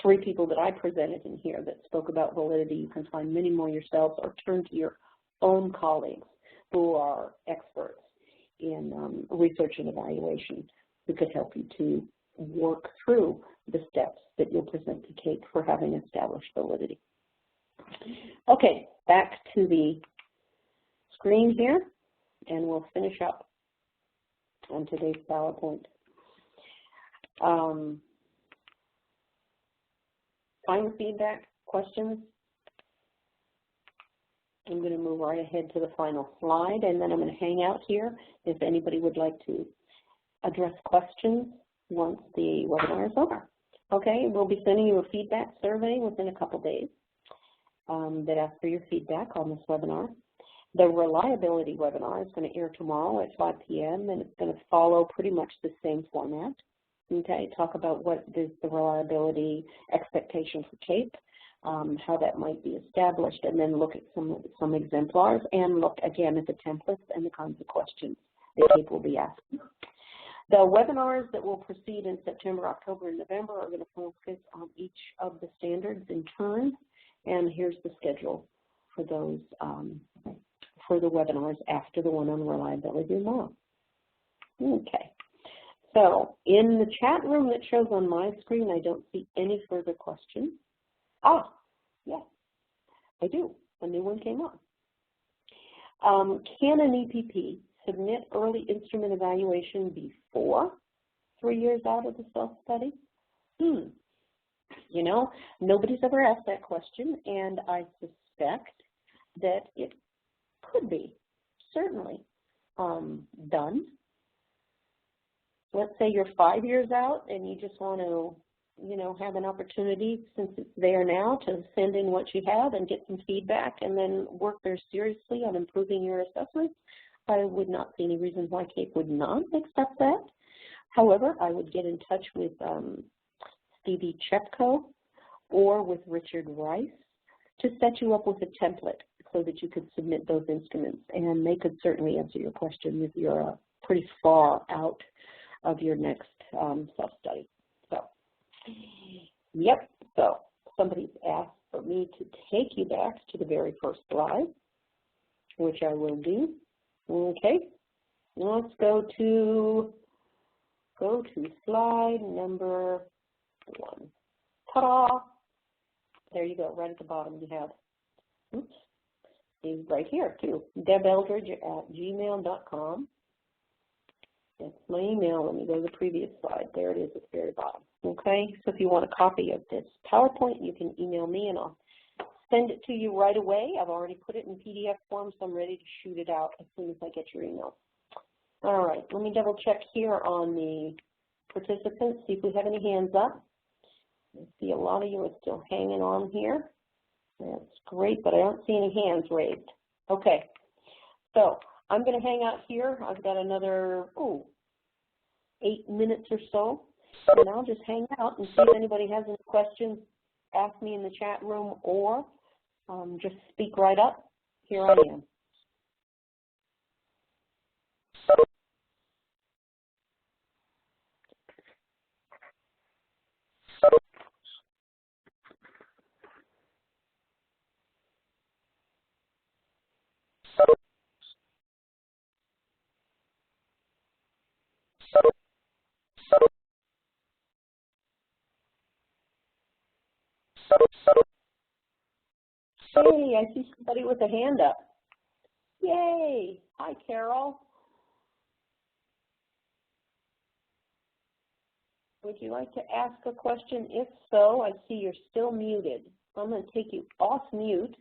S1: 3 people that I presented in here that spoke about validity. You can find many more yourselves, or turn to your own colleagues who are experts in research and evaluation who could help you to work through the steps that you'll present to CAPE for having established validity. Okay, back to the screen here, and we'll finish up on today's PowerPoint. Final feedback, questions? I'm going to move right ahead to the final slide, and then I'm going to hang out here if anybody would like to address questions once the webinar is over. Okay, we'll be sending you a feedback survey within a couple days that asks for your feedback on this webinar. The reliability webinar is going to air tomorrow at 5 p.m. and it's going to follow pretty much the same format. Okay, talk about what is the reliability expectation for CAPE, how that might be established, and then look at some exemplars and look again at the templates and the kinds of questions that CAPE will be asking. The webinars that will proceed in September, October, and November are going to focus on each of the standards in turn, and here's the schedule for those for the webinars after the one on reliability tomorrow. Okay, so in the chat room that shows on my screen, I don't see any further questions. Ah, yes, I do. A new one came up. Can an EPP submit early instrument evaluation before 3 years out of the self-study? You know, nobody's ever asked that question, and I suspect that it could be certainly done. Let's say you're 5 years out and you just want to, you know, have an opportunity, since it's there now, to send in what you have and get some feedback and then work very seriously on improving your assessments. I would not see any reason why CAPE would not accept that. However, I would get in touch with Stevie Chepko or with Richard Rice to set you up with a template so that you could submit those instruments, and they could certainly answer your question if you're pretty far out of your next self-study. So, yep, so somebody's asked for me to take you back to the very first slide, which I will do. Okay, let's go to slide number 1. Ta-da! There you go, right at the bottom you have. Oops, he's right here too. debeldridge@gmail.com. That's my email. Let me go to the previous slide. There it is at the very bottom. Okay, so if you want a copy of this PowerPoint, you can email me and I'll send it to you right away. I've already put it in PDF form, so I'm ready to shoot it out as soon as I get your email. All right, let me double check here on the participants, see if we have any hands up. I see a lot of you are still hanging on here. That's great, but I don't see any hands raised. Okay, so I'm going to hang out here. I've got another 8 minutes or so, and I'll just hang out and see if anybody has any questions. Ask me in the chat room, or just speak right up. Here I am. Hey, I see somebody with a hand up. Yay! Hi, Carol. Would you like to ask a question? If so, I see you're still muted. I'm going to take you off mute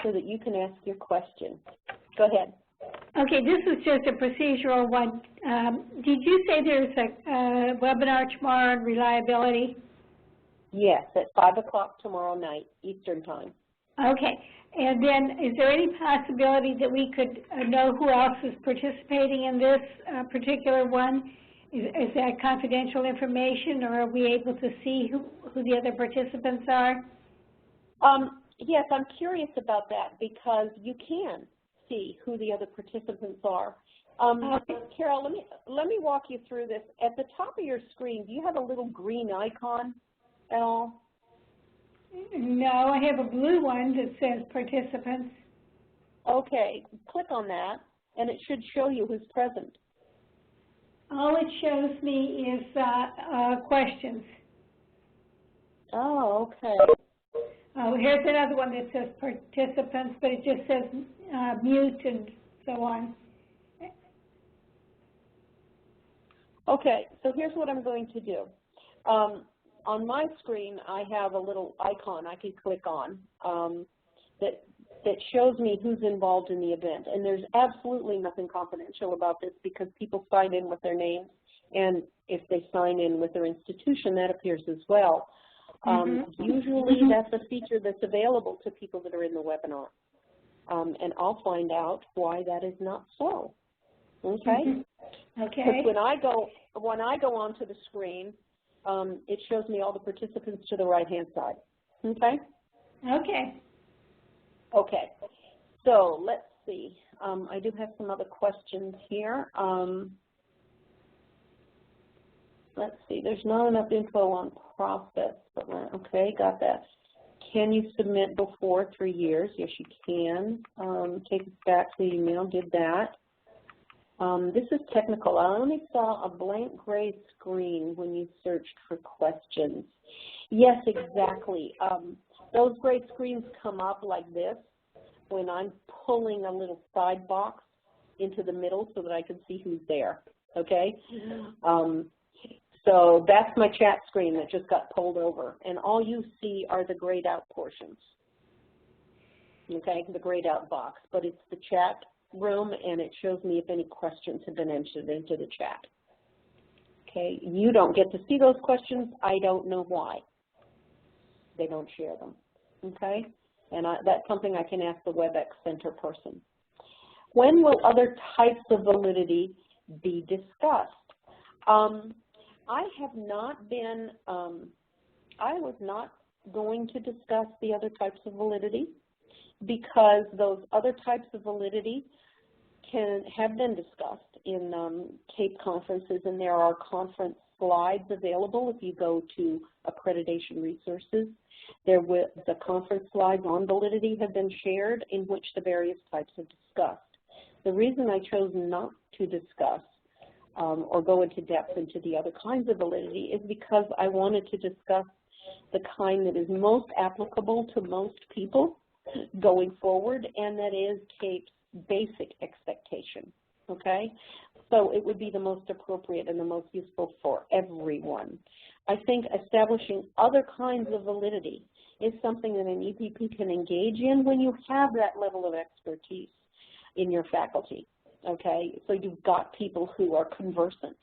S1: so that you can ask your question. Go ahead.
S2: Okay, this is just a procedural one. Did you say there's a webinar tomorrow on reliability?
S1: Yes, at 5 o'clock tomorrow night, Eastern Time.
S2: Okay, and then is there any possibility that we could know who else is participating in this particular one? Is that confidential information, or are we able to see who the other participants are?
S1: Yes, I'm curious about that, because you can see who the other participants are. Okay. Carol, let me walk you through this. At the top of your screen, do you have a little green icon at all?
S2: No, I have a blue one that says participants.
S1: Okay, click on that, and it should show you who's present.
S2: All it shows me is questions.
S1: Oh, okay.
S2: Oh, here's another one that says participants, but it just says mute and so on.
S1: Okay, so here's what I'm going to do. On my screen, I have a little icon I can click on that shows me who's involved in the event. And there's absolutely nothing confidential about this, because people sign in with their names, and if they sign in with their institution, that appears as well. Usually that's a feature that's available to people that are in the webinar. And I'll find out why that is not so. Okay?
S2: Okay.
S1: Because when I go onto the screen, it shows me all the participants to the right-hand side. Okay?
S2: Okay.
S1: Okay. So let's see. I do have some other questions here. let's see, there's not enough info on process, but okay, got that. Can you submit before 3 years? Yes, you can. Take us back to the email, did that. This is technical. I only saw a blank gray screen when you searched for questions. Yes, exactly. Those gray screens come up like this when I'm pulling a little side box into the middle so that I can see who's there, okay? So that's my chat screen that just got pulled over, and all you see are the grayed out portions, okay, the grayed out box, but it's the chat room, and it shows me if any questions have been entered into the chat. Okay, you don't get to see those questions. I don't know why. They don't share them, okay? And that's something I can ask the WebEx Center person. When will other types of validity be discussed? I have not been, I was not going to discuss the other types of validity because those other types of validity have been discussed in CAPE conferences, and there are conference slides available if you go to accreditation resources. The conference slides on validity have been shared in which the various types are discussed. The reason I chose not to discuss or go into depth into the other kinds of validity is because I wanted to discuss the kind that is most applicable to most people going forward, and that is CAPE's basic expectation, okay? So it would be the most appropriate and the most useful for everyone. I think establishing other kinds of validity is something that an EPP can engage in when you have that level of expertise in your faculty. Okay, so you've got people who are conversant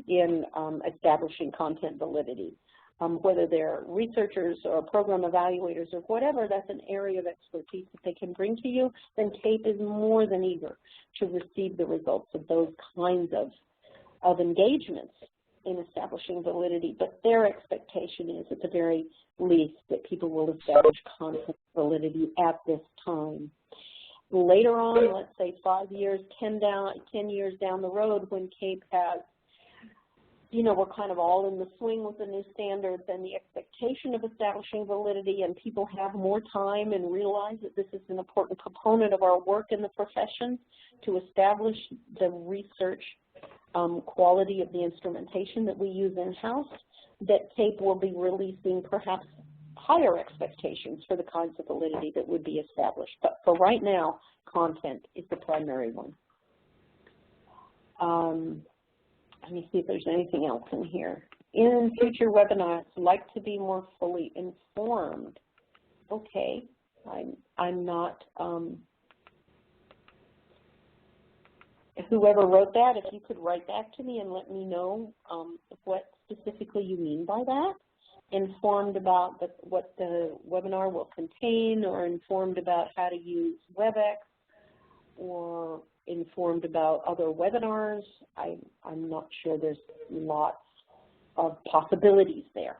S1: in establishing content validity. Whether they're researchers or program evaluators or whatever, that's an area of expertise that they can bring to you, then CAPE is more than eager to receive the results of those kinds of engagements in establishing validity. But their expectation is, at the very least, that people will establish content validity at this time. Later on, let's say 5 years, 10 years down the road, when CAPE has, you know, we're kind of all in the swing with the new standards and the expectation of establishing validity, and people have more time and realize that this is an important component of our work in the profession to establish the research quality of the instrumentation that we use in-house, that CAPE will be releasing perhaps higher expectations for the kinds of validity that would be established. But for right now, content is the primary one. Let me see if there's anything else in here. In future webinars, like to be more fully informed. Okay, I'm not, whoever wrote that, if you could write back to me and let me know what specifically you mean by that. Informed about what the webinar will contain, or informed about how to use WebEx, or informed about other webinars. I'm not sure. There's lots of possibilities there.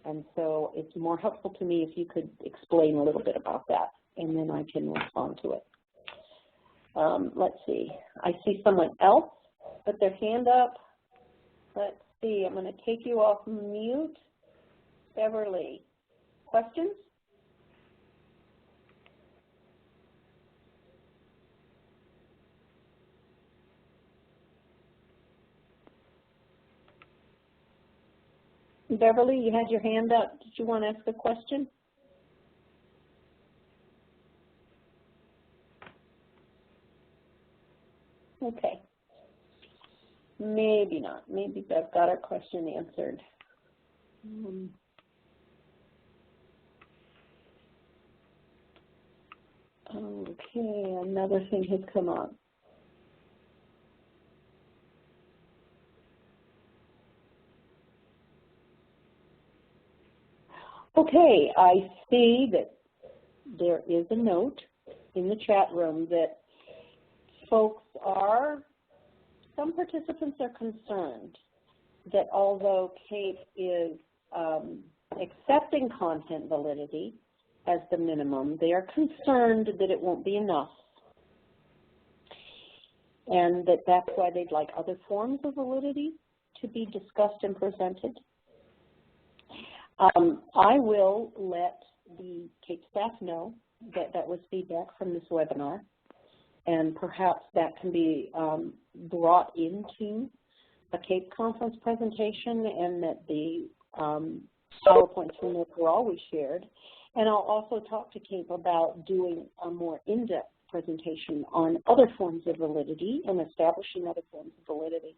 S1: And so it's more helpful to me if you could explain a little bit about that, and then I can respond to it. Let's see. I see someone else put their hand up. Let's see. I'm going to take you off mute. Beverly, questions? Beverly, you had your hand up. Did you want to ask a question? Okay. Maybe not. Maybe Bev got her question answered. Okay, another thing has come up. Okay, I see that there is a note in the chat room that some participants are concerned that although CAPE is accepting content validity as the minimum, they are concerned that it won't be enough, and that's why they'd like other forms of validity to be discussed and presented. I will let the CAPE staff know that that was feedback from this webinar, and perhaps that can be brought into a CAPE conference presentation, and that the PowerPoints from this were always shared. And I'll also talk to CAPE about doing a more in-depth presentation on other forms of validity and establishing other forms of validity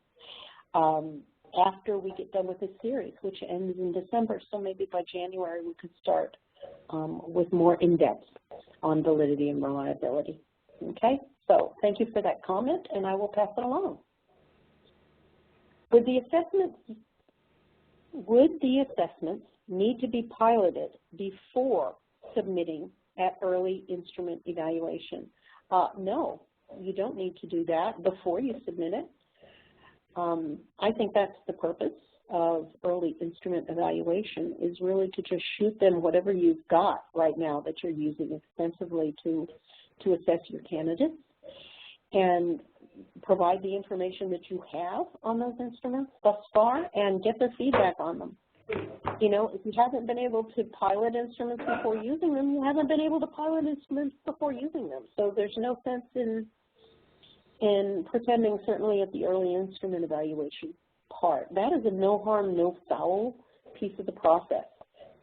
S1: after we get done with this series, which ends in December. So maybe by January we could start with more in-depth on validity and reliability. Okay, so thank you for that comment, and I will pass it along. Would the assessments need to be piloted before submitting at early instrument evaluation? No, you don't need to do that before you submit it. I think that's the purpose of early instrument evaluation, is really to just shoot them whatever you've got right now that you're using extensively to assess your candidates, and provide the information that you have on those instruments thus far and get their feedback on them. You know, if you haven't been able to pilot instruments before using them, you haven't been able to pilot instruments before using them. So there's no sense in pretending, certainly at the early instrument evaluation part. That is a no harm, no foul piece of the process.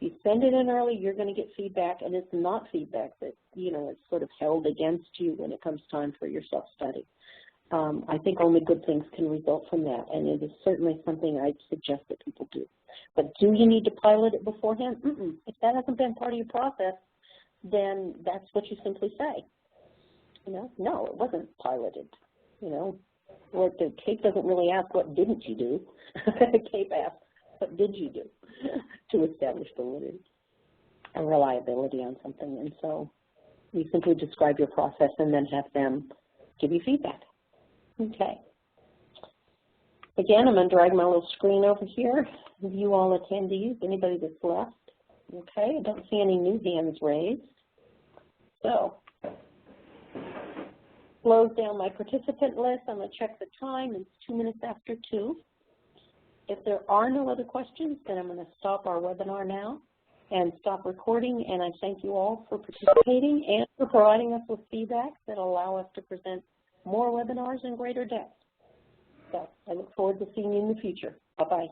S1: If you send it in early, you're going to get feedback, and it's not feedback that, you know, it's sort of held against you when it comes time for your self-study. I think only good things can result from that, and it is certainly something I'd suggest that people do. But do you need to pilot it beforehand? If that hasn't been part of your process, then that's what you simply say. You know, no, it wasn't piloted. You know, what the CAPE doesn't really ask, what didn't you do? The CAPE asks, what did you do to establish validity and reliability on something? And so you simply describe your process and then have them give you feedback. Okay. Again, I'm going to drag my little screen over here. View all attendees, anybody that's left. Okay, I don't see any new hands raised. So, close down my participant list. I'm going to check the time. It's 2 minutes after 2. If there are no other questions, then I'm going to stop our webinar now and stop recording. And I thank you all for participating and for providing us with feedback that will allow us to present more webinars in greater depth. So I look forward to seeing you in the future. Bye-bye.